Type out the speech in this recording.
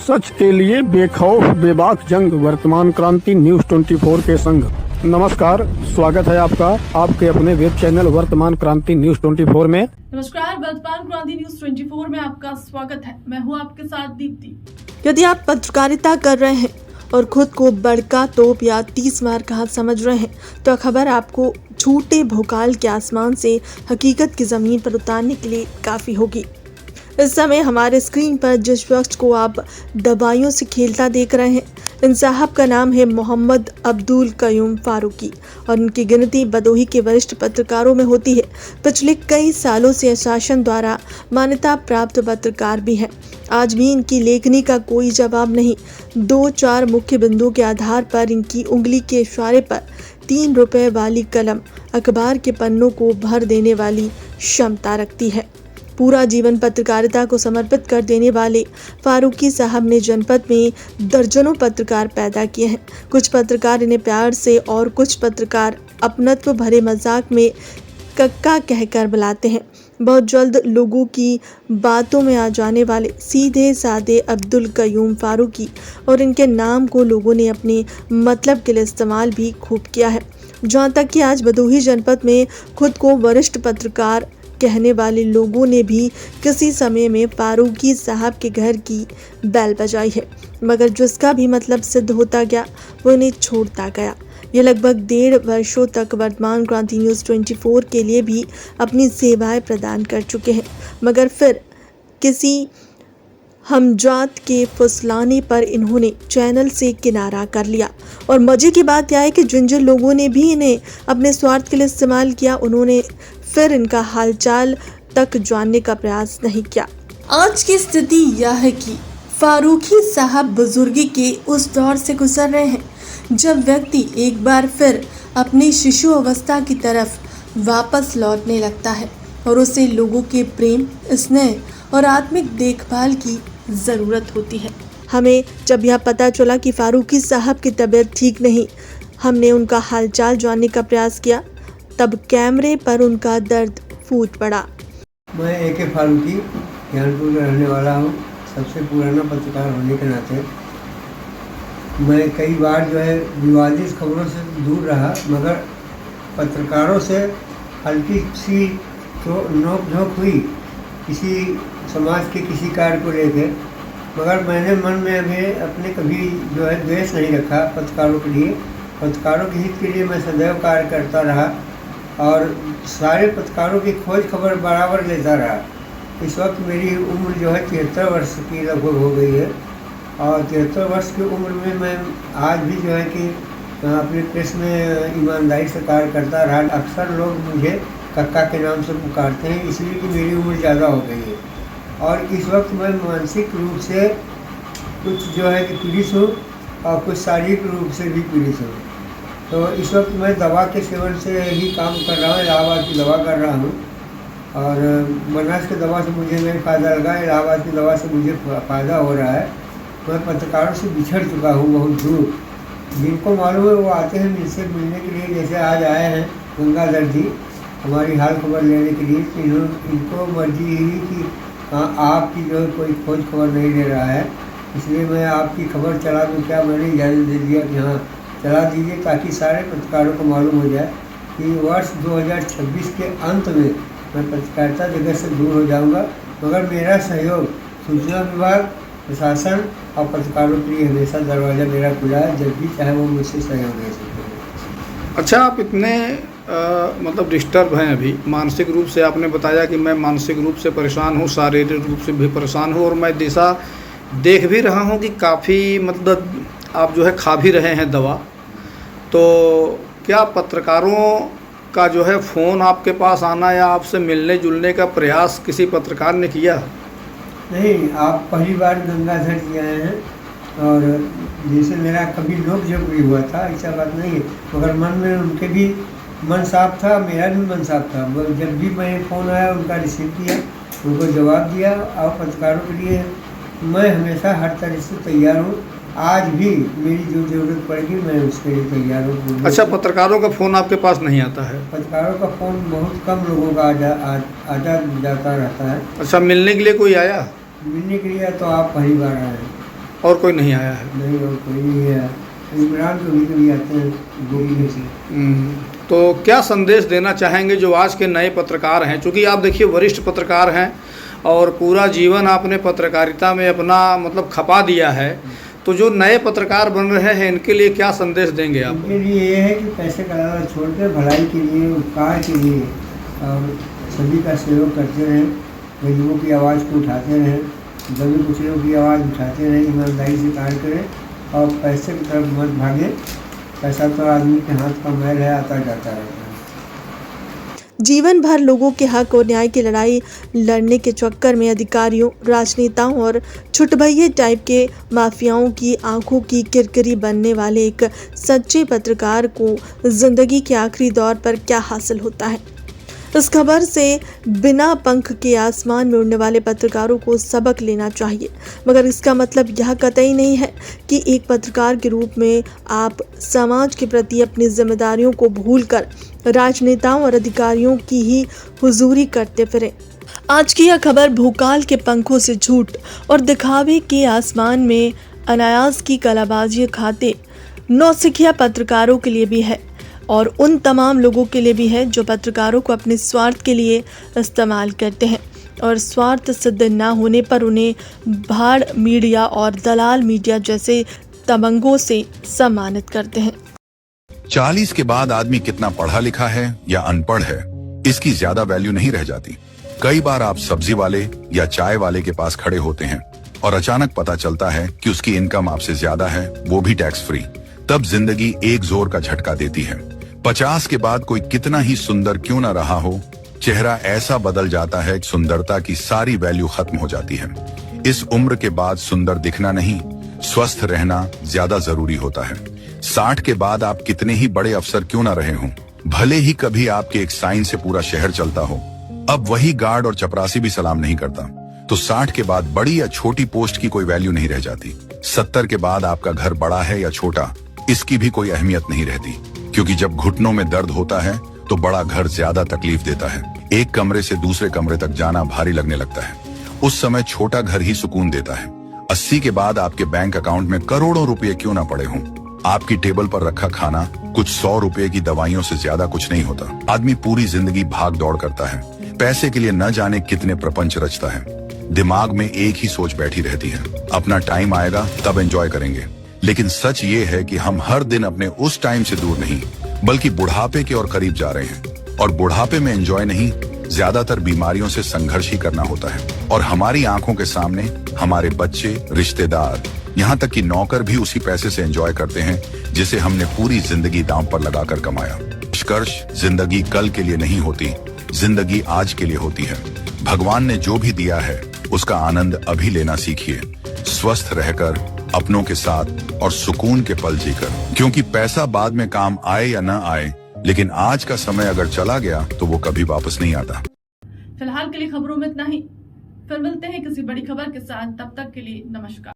सच के लिए बेखौफ बेबाक जंग, वर्तमान क्रांति न्यूज 24 के संग। नमस्कार, स्वागत है आपका आपके अपने वेब चैनल वर्तमान क्रांति न्यूज 24 में। नमस्कार, वर्तमान क्रांति न्यूज 24 में आपका स्वागत है। मैं हूं आपके साथ दीप्ति। यदि आप पत्रकारिता कर रहे हैं और खुद को बड़का तोप या 30 मार का हाथ समझ रहे हैं, तो खबर आपको झूठे भोकाल के आसमान से हकीकत की जमीन पर उतारने के लिए काफी होगी। इस समय हमारे स्क्रीन पर जिस शख्स को आप दवाइयों से खेलता देख रहे हैं, इन साहब का नाम है मोहम्मद अब्दुल कयूम फारूकी और इनकी गिनती भदोही के वरिष्ठ पत्रकारों में होती है। पिछले कई सालों से शासन द्वारा मान्यता प्राप्त पत्रकार भी हैं। आज भी इनकी लेखनी का कोई जवाब नहीं। 2-4 मुख्य बिंदुओं के आधार पर इनकी उंगली के इशारे पर 3 रुपए वाली कलम अखबार के पन्नों को भर देने वाली क्षमता रखती है। पूरा जीवन पत्रकारिता को समर्पित कर देने वाले फारूकी साहब ने जनपद में दर्जनों पत्रकार पैदा किए हैं। कुछ पत्रकार इन्हें प्यार से और कुछ पत्रकार अपनत्व भरे मजाक में कक्का कहकर बुलाते हैं। बहुत जल्द लोगों की बातों में आ जाने वाले सीधे साधे अब्दुल कयूम फारूकी और इनके नाम को लोगों ने अपने मतलब के लिए इस्तेमाल भी खूब किया है। जहाँ तक कि आज भदोही जनपद में खुद को वरिष्ठ पत्रकार कहने वाले लोगों ने भी किसी समय में फारूकी साहब के घर की बैल बजाई है, मगर जिसका भी मतलब सिद्ध होता गया वो इन्हें छोड़ता गया। ये लगभग 1.5 वर्षों तक वर्तमान क्रांति न्यूज़ 24 के लिए भी अपनी सेवाएं प्रदान कर चुके हैं, मगर फिर किसी हमजात के फुसलाने पर इन्होंने चैनल से किनारा कर लिया। और मजे की बात यह है कि जिन लोगों ने भी इन्हें अपने स्वार्थ के लिए इस्तेमाल किया, उन्होंने फिर इनका हालचाल तक जानने का प्रयास नहीं किया। आज की स्थिति यह है कि फारूकी साहब बुजुर्गी के उस दौर से गुजर रहे हैं जब व्यक्ति एक बार फिर अपनी शिशु अवस्था की तरफ वापस लौटने लगता है और उसे लोगों के प्रेम, स्नेह और आत्मिक देखभाल की ज़रूरत होती है। हमें जब यह पता चला कि फारूकी साहब की तबीयत ठीक नहीं, हमने उनका हालचाल जानने का प्रयास किया। तब कैमरे पर उनका दर्द फूट पड़ा। मैं A.K. फारूकी ज्ञानपुर का रहने वाला हूँ। सबसे पुराना पत्रकार होने के नाते मैं कई बार विवादित खबरों से दूर रहा, मगर पत्रकारों से हल्की सी तो नोक झोंक हुई किसी समाज के किसी कार्य को लेकर, मगर मैंने मन में अभी अपने कभी द्वेष नहीं रखा पत्रकारों के लिए। पत्रकारों के हित के लिए मैं सदैव कार्य करता रहा और सारे पत्रकारों की खोज खबर बराबर लेता रहा। इस वक्त मेरी उम्र 73 वर्ष की लगभग हो गई है और 73 वर्ष की उम्र में मैं आज भी कि अपने प्रेस में ईमानदारी से कार्य करता रहा। अक्सर लोग मुझे कक्का के नाम से पुकारते हैं, इसलिए कि मेरी उम्र ज़्यादा हो गई है और इस वक्त मैं मानसिक रूप से कुछ कि पीड़ित हूँ और कुछ शारीरिक रूप से भी पीड़ित हूँ। तो इस वक्त मैं दवा के सेवन से ही काम कर रहा हूँ। इलाहाबाद की दवा कर रहा हूँ और बनारस की दवा से मुझे नहीं फ़ायदा लगा, इलाहाबाद की दवा से मुझे फ़ायदा हो रहा है। मैं पत्रकारों से बिछड़ चुका हूँ बहुत दूर। जिनको मालूम है वो आते हैं मुझसे मिलने के लिए, जैसे आज आए हैं गंगाधर जी हमारी हाल खबर लेने के लिए। इनको मर्जी यही कि आपकी कोई खोज खबर नहीं ले रहा है, इसलिए मैं आपकी खबर चला दूँ क्या। मैंने इजाज़त दे दिया कि हाँ चला दीजिए, ताकि सारे पत्रकारों को मालूम हो जाए कि वर्ष 2026 के अंत में मैं पत्रकारिता जगत से दूर हो जाऊंगा, मगर मेरा सहयोग सूचना विभाग, प्रशासन और पत्रकारों के लिए हमेशा दरवाज़ा मेरा खुला है, जब भी चाहे वो मुझसे सहयोग ले सकते हैं। अच्छा, आप इतने मतलब डिस्टर्ब हैं अभी मानसिक रूप से। आपने बताया कि मैं मानसिक रूप से परेशान हूँ, शारीरिक रूप से भी परेशान हूँ और मैं दिशा देख भी रहा हूँ कि काफ़ी मतलब आप खा भी रहे हैं दवा। तो क्या पत्रकारों का फ़ोन आपके पास आना या आपसे मिलने जुलने का प्रयास किसी पत्रकार ने किया? नहीं, आप पहली बार गंगाधर जी आए हैं और जैसे मेरा कभी लोग जब भी हुआ था ऐसा बात नहीं है, मगर मन में उनके भी मन साफ था, मेरा भी मन साफ था। जब भी मैं फ़ोन आया उनका रिसीव किया, उनको जवाब दिया और पत्रकारों के लिए मैं हमेशा हर तरह से तैयार हूँ। आज भी मेरी जो ज़रूरत पड़ेगी मैं उसके लिए तैयार हूँ। अच्छा, पत्रकारों का फ़ोन आपके पास नहीं आता है? पत्रकारों का फ़ोन बहुत कम लोगों का आजा जाता रहता है। अच्छा, मिलने के लिए कोई आया? मिलने के लिए तो आप पहली बार आए हैं। और कोई नहीं आया है? नहीं, और कोई नहीं है। इमरान कभी कभी आते हैं 2 महीने से। तो क्या संदेश देना चाहेंगे जो आज के नए पत्रकार हैं, चूँकि आप देखिए वरिष्ठ पत्रकार हैं और पूरा जीवन आपने पत्रकारिता में अपना मतलब खपा दिया है, तो जो नए पत्रकार बन रहे हैं इनके लिए क्या संदेश देंगे आप? इनके लिए ये है कि पैसे कमाना छोड़कर भलाई के लिए, उपकार के लिए और सभी का सहयोग करते रहें, गरीबों की आवाज़ को उठाते रहें, दबे कुचलों की आवाज़ उठाते रहें, ईमानदारी से कार्य करें और पैसे की तरफ मत भागें। पैसा तो आदमी के हाथ का मैल है, आता जाता रहता है। जीवन भर लोगों के हक और न्याय की लड़ाई लड़ने के चक्कर में अधिकारियों, राजनेताओं और छुटभइये टाइप के माफियाओं की आंखों की किरकिरी बनने वाले एक सच्चे पत्रकार को जिंदगी के आखिरी दौर पर क्या हासिल होता है? इस खबर से बिना पंख के आसमान में उड़ने वाले पत्रकारों को सबक लेना चाहिए, मगर इसका मतलब यह कतई नहीं है कि एक पत्रकार के रूप में आप समाज के प्रति अपनी जिम्मेदारियों को भूलकर राजनेताओं और अधिकारियों की ही हुजूरी करते फिरें। आज की यह खबर भोकाल के पंखों से झूठ और दिखावे के आसमान में अनायास की कलाबाजी खाते नौसिखिया पत्रकारों के लिए भी है और उन तमाम लोगों के लिए भी है जो पत्रकारों को अपने स्वार्थ के लिए इस्तेमाल करते हैं और स्वार्थ सिद्ध न होने पर उन्हें भाड़ मीडिया और दलाल मीडिया जैसे तमंगों से सम्मानित करते हैं। 40 के बाद आदमी कितना पढ़ा लिखा है या अनपढ़ है, इसकी ज्यादा वैल्यू नहीं रह जाती। कई बार आप सब्जी वाले या चाय वाले के पास खड़े होते हैं और अचानक पता चलता है कि उसकी इनकम आपसे ज्यादा है, वो भी टैक्स फ्री। तब जिंदगी एक जोर का झटका देती है। 50 के बाद कोई कितना ही सुंदर क्यों ना रहा हो, चेहरा ऐसा बदल जाता है कि सुंदरता की सारी वैल्यू खत्म हो जाती है। इस उम्र के बाद सुंदर दिखना नहीं, स्वस्थ रहना ज्यादा जरूरी होता है। 60 के बाद आप कितने ही बड़े अफसर क्यों ना रहे हों, भले ही कभी आपके एक साइन से पूरा शहर चलता हो, अब वही गार्ड और चपरासी भी सलाम नहीं करता। तो 60 के बाद बड़ी या छोटी पोस्ट की कोई वैल्यू नहीं रह जाती। 70 के बाद आपका घर बड़ा है या छोटा, इसकी भी कोई अहमियत नहीं रहती, क्योंकि जब घुटनों में दर्द होता है तो बड़ा घर ज्यादा तकलीफ देता है। एक कमरे से दूसरे कमरे तक जाना भारी लगने लगता है। उस समय छोटा घर ही सुकून देता है। 80 के बाद आपके बैंक अकाउंट में करोड़ों रुपए क्यों ना पड़े हों, आपकी टेबल पर रखा खाना कुछ 100 रुपए की दवाइयों से ज्यादा कुछ नहीं होता। आदमी पूरी जिंदगी भाग दौड़ करता है, पैसे के लिए न जाने कितने प्रपंच रचता है। दिमाग में एक ही सोच बैठी रहती है, अपना टाइम आएगा तब एंजॉय करेंगे। लेकिन सच ये है कि हम हर दिन अपने उस टाइम से दूर नहीं, बल्कि बुढ़ापे के और करीब जा रहे हैं। और बुढ़ापे में एंजॉय नहीं, ज्यादातर बीमारियों से संघर्ष ही करना होता है। और हमारी आंखों के सामने हमारे बच्चे, रिश्तेदार, यहाँ तक कि नौकर भी उसी पैसे से एंजॉय करते हैं जिसे हमने पूरी जिंदगी दांव पर लगाकर कमाया। निष्कर्ष, जिंदगी कल के लिए नहीं होती, जिंदगी आज के लिए होती है। भगवान ने जो भी दिया है उसका आनंद अभी लेना सीखिए, स्वस्थ रहकर, अपनों के साथ और सुकून के पल जीकर। क्योंकि पैसा बाद में काम आए या न आए, लेकिन आज का समय अगर चला गया तो वो कभी वापस नहीं आता। फिलहाल के लिए खबरों में इतना ही, फिर मिलते हैं किसी बड़ी खबर के साथ। तब तक के लिए नमस्कार।